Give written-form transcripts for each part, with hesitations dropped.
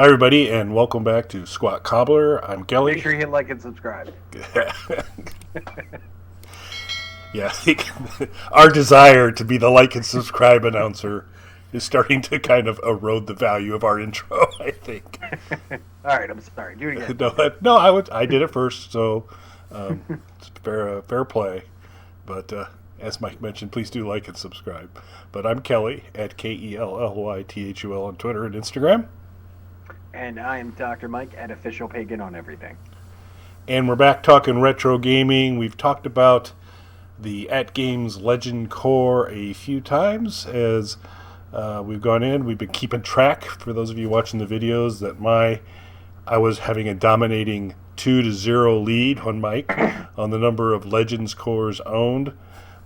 Hi, everybody, and welcome back to Squat Cobbler. I'm Kelly. Make sure you hit like and subscribe. Yeah, I think our desire to be the like and subscribe announcer is starting to kind of erode the value of our intro, I think. All right, I'm sorry. Do it again. No, I did it first, so it's fair play. But as Mike mentioned, please do like and subscribe. But I'm Kelly at KELLYTHUL on Twitter and Instagram. And I am Dr. Mike at Official Pagan on everything. And we're back talking retro gaming. We've talked about the AtGames Legends Core a few times as we've gone in. We've been keeping track, for those of you watching the videos, that I was having a dominating 2-0 lead on Mike on the number of Legends Cores owned.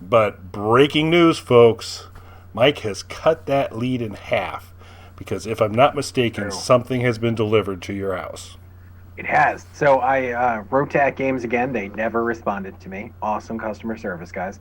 But breaking news, folks, Mike has cut that lead in half. Because if I'm not mistaken, something has been delivered to your house. It has. So I wrote to AtGames again. They never responded to me. Awesome customer service, guys.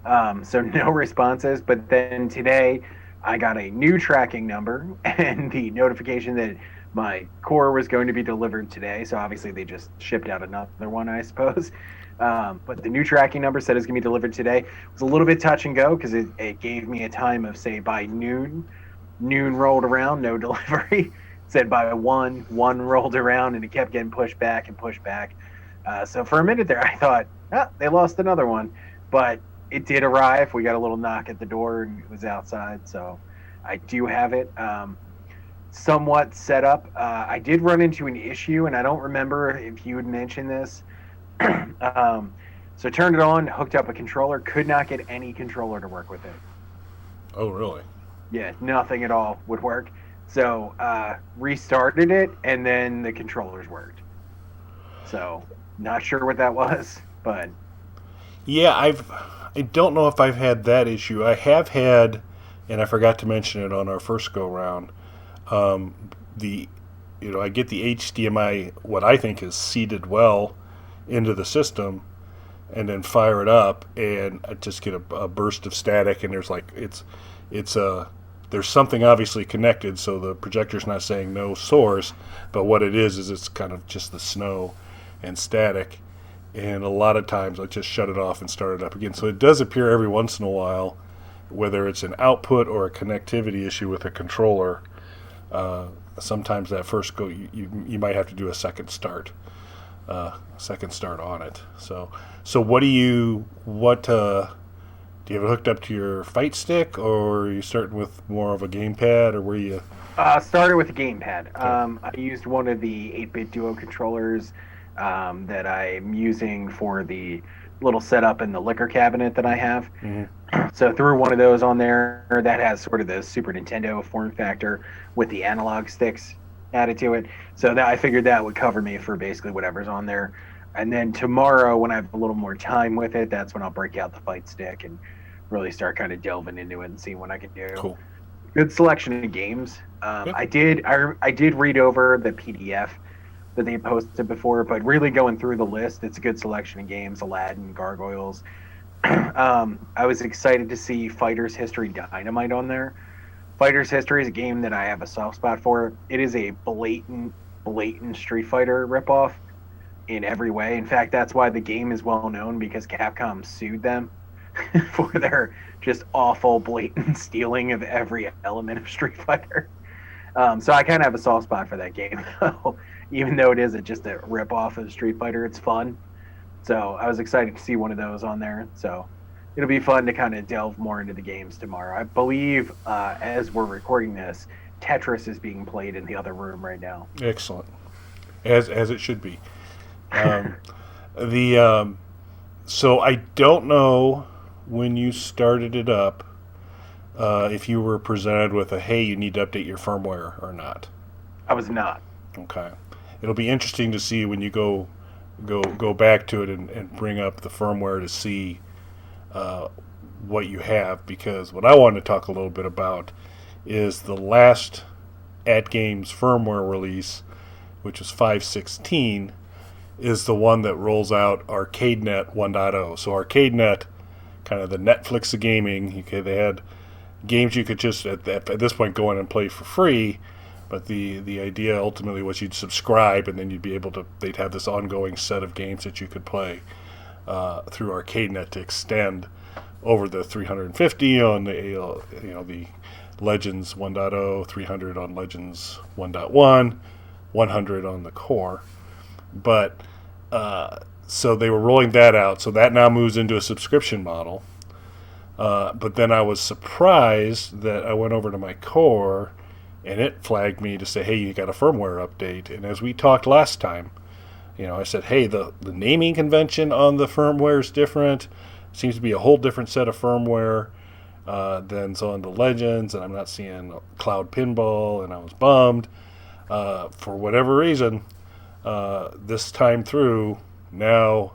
So no responses. But then today I got a new tracking number and the notification that my core was going to be delivered today. So obviously they just shipped out another one, I suppose. But the new tracking number said it's going to be delivered today. It was a little bit touch and go because it gave me a time of, say, by noon. Noon rolled around, no delivery. Said by one rolled around, and it kept getting pushed back and pushed back. So for a minute there, I thought, they lost another one. But it did arrive. We got a little knock at the door, and it was outside. So I do have it somewhat set up. I did run into an issue, and I don't remember if you had mentioned this. So turned it on, hooked up a controller, could not get any controller to work with it. Oh, really? Yeah, nothing at all would work. So restarted it, and then the controllers worked. So not sure what that was, but yeah, I don't know if I've had that issue. I have had, and I forgot to mention it on our first go round. I get the HDMI, what I think is seated well into the system, and then fire it up, and I just get a burst of static, and there's something obviously connected, so the projector's not saying no source, but what it is it's kind of just the snow and static, and a lot of times I just shut it off and start it up again. So it does appear every once in a while, whether it's an output or a connectivity issue with a controller. Sometimes that first go, you might have to do a second start on it. So what do you have it hooked up to your fight stick, or are you starting with more of a gamepad, or were you? Started with a gamepad. I used one of the 8-bit Duo controllers that I'm using for the little setup in the liquor cabinet that I have. Mm-hmm. So threw one of those on there that has sort of the Super Nintendo form factor with the analog sticks added to it. So that I figured that would cover me for basically whatever's on there. And then tomorrow, when I have a little more time with it, that's when I'll break out the fight stick and really start kind of delving into it and see what I can do. Cool. Good selection of games. Yep. I did read over the PDF that they posted before, but really going through the list, it's a good selection of games. Aladdin, Gargoyles. I was excited to see Fighter's History Dynamite on there. Fighter's History is a game that I have a soft spot for. It is a blatant Street Fighter ripoff in every way. In fact, that's why the game is well known, because Capcom sued them for their just awful, blatant stealing of every element of Street Fighter. So I kind of have a soft spot for that game, even though it is just a rip-off of Street Fighter. It's fun. So I was excited to see one of those on there. So it'll be fun to kind of delve more into the games tomorrow. I believe, as we're recording this, Tetris is being played in the other room right now. Excellent. As it should be. So I don't know when you started it up, if you were presented with hey, you need to update your firmware or not. I was not. Okay. It'll be interesting to see when you go back to it and bring up the firmware to see what you have, because what I wanted to talk a little bit about is the last AtGames firmware release, which was 5.16, is the one that rolls out ArcadeNet 1.0. So ArcadeNet, kind of the Netflix of gaming. They had games you could just at this point go in and play for free, But the idea ultimately was you'd subscribe, and then you'd be able to. They'd have this ongoing set of games that you could play through ArcadeNet to extend over the 350 on the Legends 1.0, 300 on Legends 1.1, 100 on the Core. But so they were rolling that out. So that now moves into a subscription model. But then I was surprised that I went over to my Core, and it flagged me to say, hey, you got a firmware update. And as we talked last time, I said, hey, the naming convention on the firmware is different. Seems to be a whole different set of firmware than on the Legends, and I'm not seeing Cloud Pinball, and I was bummed. For whatever reason, this time through, now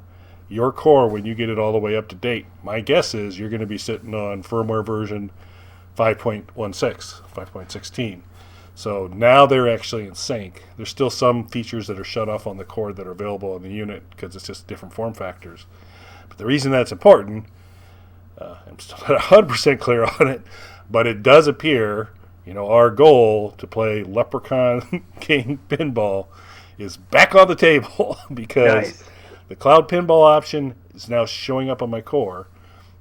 your Core, when you get it all the way up to date, my guess is you're going to be sitting on firmware version 5.16, 5.16. So now they're actually in sync. There's still some features that are shut off on the Core that are available on the unit because it's just different form factors. But the reason that's important, I'm still not 100% clear on it, but it does appear, our goal to play Leprechaun King Pinball is back on the table because the Cloud Pinball option is now showing up on my Core,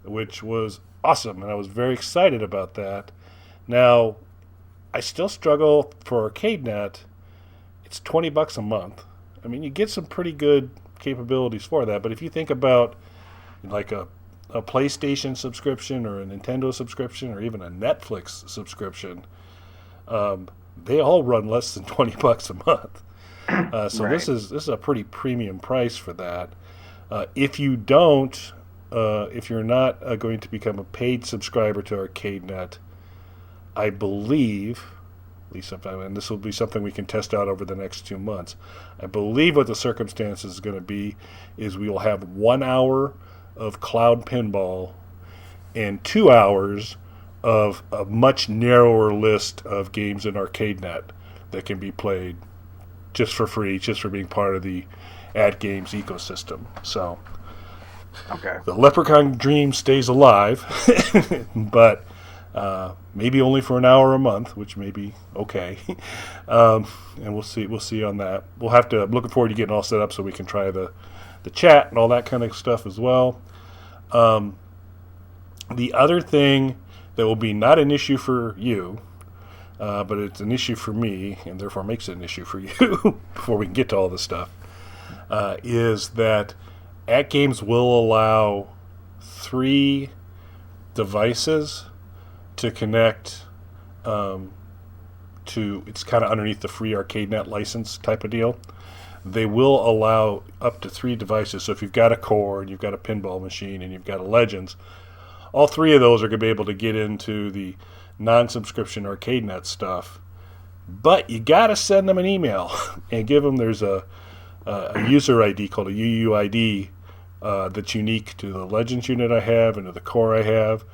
which was awesome, and I was very excited about that. Now, I still struggle for ArcadeNet. It's $20 a month. I mean, you get some pretty good capabilities for that, but if you think about like a PlayStation subscription or a Nintendo subscription or even a Netflix subscription, they all run less than $20 a month. So Right. this is a pretty premium price for that. If you don't, if you're not going to become a paid subscriber to ArcadeNet, I believe, at least sometime, and this will be something we can test out over the next 2 months. I believe what the circumstance is going to be is we will have 1 hour of Cloud Pinball and 2 hours of a much narrower list of games in ArcadeNet that can be played just for free, just for being part of the AtGames ecosystem. So Okay. the Leprechaun dream stays alive, but maybe only for an hour a month, which may be okay. And we'll see on that. We'll have to. I'm looking forward to getting all set up so we can try the chat and all that kind of stuff as well. The other thing that will be not an issue for you, but it's an issue for me, and therefore makes it an issue for you before we can get to all this stuff, is that AtGames will allow 3 devices to connect to, it's kind of underneath the free ArcadeNet license type of deal. They will allow up to 3 devices. So if you've got a Core and you've got a pinball machine and you've got a Legends, all 3 of those are going to be able to get into the non-subscription ArcadeNet stuff. But you got to send them an email and give them, there's a user ID called a UUID that's unique to the Legends unit I have and to the Core I have.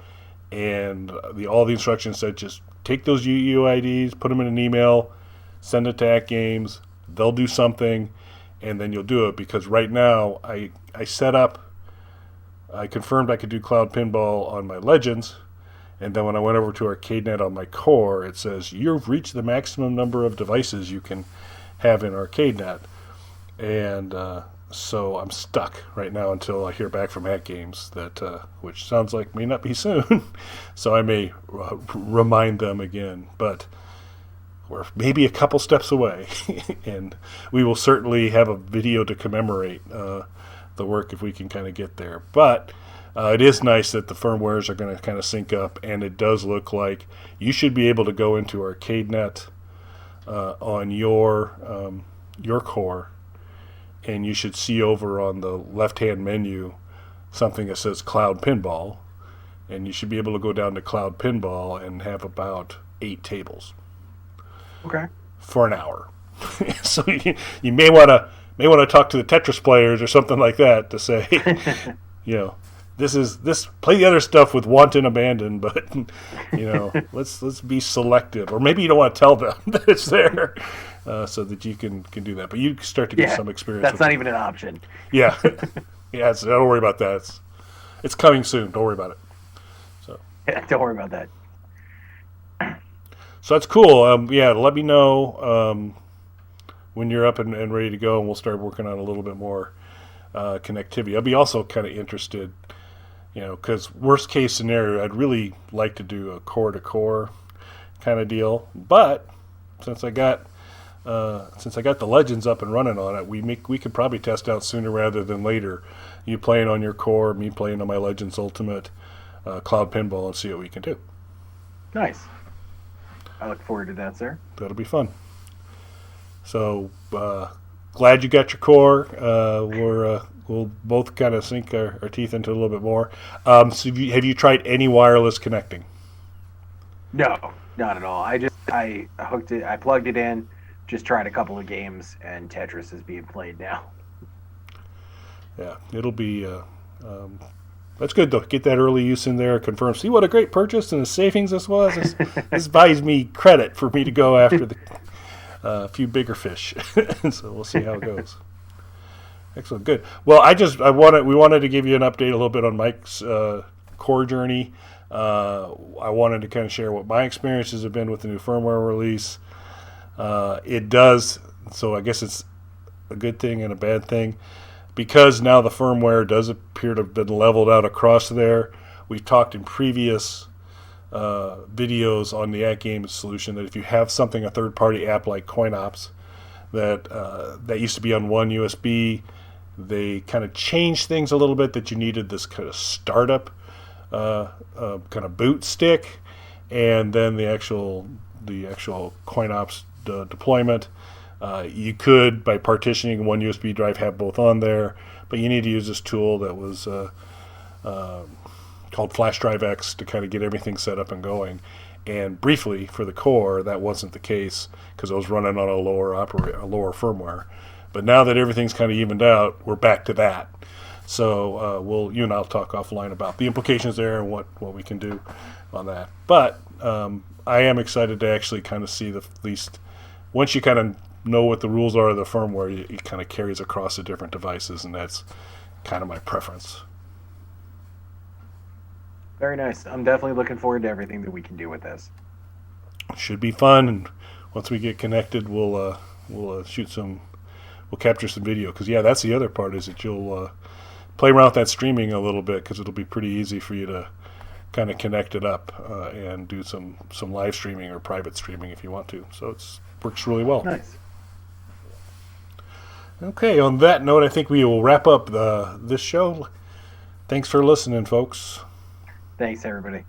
And all the instructions said just take those UUIDs, put them in an email, send it to AtGames. They'll do something, and then you'll do it. Because right now, I confirmed I could do Cloud Pinball on my Legends, and then when I went over to ArcadeNet on my Core, it says you've reached the maximum number of devices you can have in ArcadeNet. And so I'm stuck right now until I hear back from AtGames, which sounds like may not be soon. So I may remind them again, but we're maybe a couple steps away, and we will certainly have a video to commemorate the work if we can kind of get there. But it is nice that the firmwares are going to kind of sync up, and it does look like you should be able to go into ArcadeNet on your Core, and you should see over on the left-hand menu something that says Cloud Pinball, and you should be able to go down to Cloud Pinball and have about 8 tables. Okay. For an hour. So you may want to talk to the Tetris players or something like that to say, this play the other stuff with wanton abandon, but let's be selective, or maybe you don't want to tell them that it's there, so that you can do that. But you start to get some experience. That's not even an option. Yeah, yeah. So don't worry about that. It's coming soon. Don't worry about it. So Don't worry about that. So that's cool. Yeah, let me know when you're up and ready to go, and we'll start working on a little bit more connectivity. I'll be also kind of interested, because worst case scenario, I'd really like to do a core to core kind of deal. But since I got the Legends up and running on it, we could probably test out sooner rather than later. You playing on your core, me playing on my Legends Ultimate Cloud Pinball, and see what we can do. Nice. I look forward to that, sir. That'll be fun. So glad you got your core. We'll both kind of sink our teeth into it a little bit more. So have you tried any wireless connecting? No, not at all. I hooked it. I plugged it in. Just tried a couple of games, and Tetris is being played now. Yeah, it'll be. That's good though. Get that early use in there. Confirm. See what a great purchase and the savings this was. This buys me credit for me to go after the few bigger fish. So we'll see how it goes. Excellent. Good. Well, we wanted to give you an update a little bit on Mike's core journey. I wanted to kind of share what my experiences have been with the new firmware release. It does. So I guess it's a good thing and a bad thing. Because now the firmware does appear to have been leveled out across there. We've talked in previous videos on the AtGames solution that if you have something, a third-party app like CoinOps, that used to be on one USB, they kind of changed things a little bit, that you needed this kind of startup kind of boot stick, and then the actual CoinOps deployment. You could, by partitioning one USB drive, have both on there, but you need to use this tool that was called Flash Drive X to kind of get everything set up and going. And briefly, for the core, that wasn't the case because it was running on a lower firmware. But now that everything's kind of evened out, we're back to that. So you and I'll talk offline about the implications there and what we can do on that. But I am excited to actually kind of see at least once you kind of know what the rules are of the firmware, it kind of carries across the different devices, and that's kind of my preference. Very nice. I'm definitely looking forward to everything that we can do with this. Should be fun, and once we get connected, we'll capture some video, because that's the other part, is that you'll play around with that streaming a little bit, because it'll be pretty easy for you to kind of connect it up and do some live streaming or private streaming if you want to. So it works really well. Nice. Okay, on that note, I think we will wrap up this show. Thanks for listening, folks. Thanks, everybody.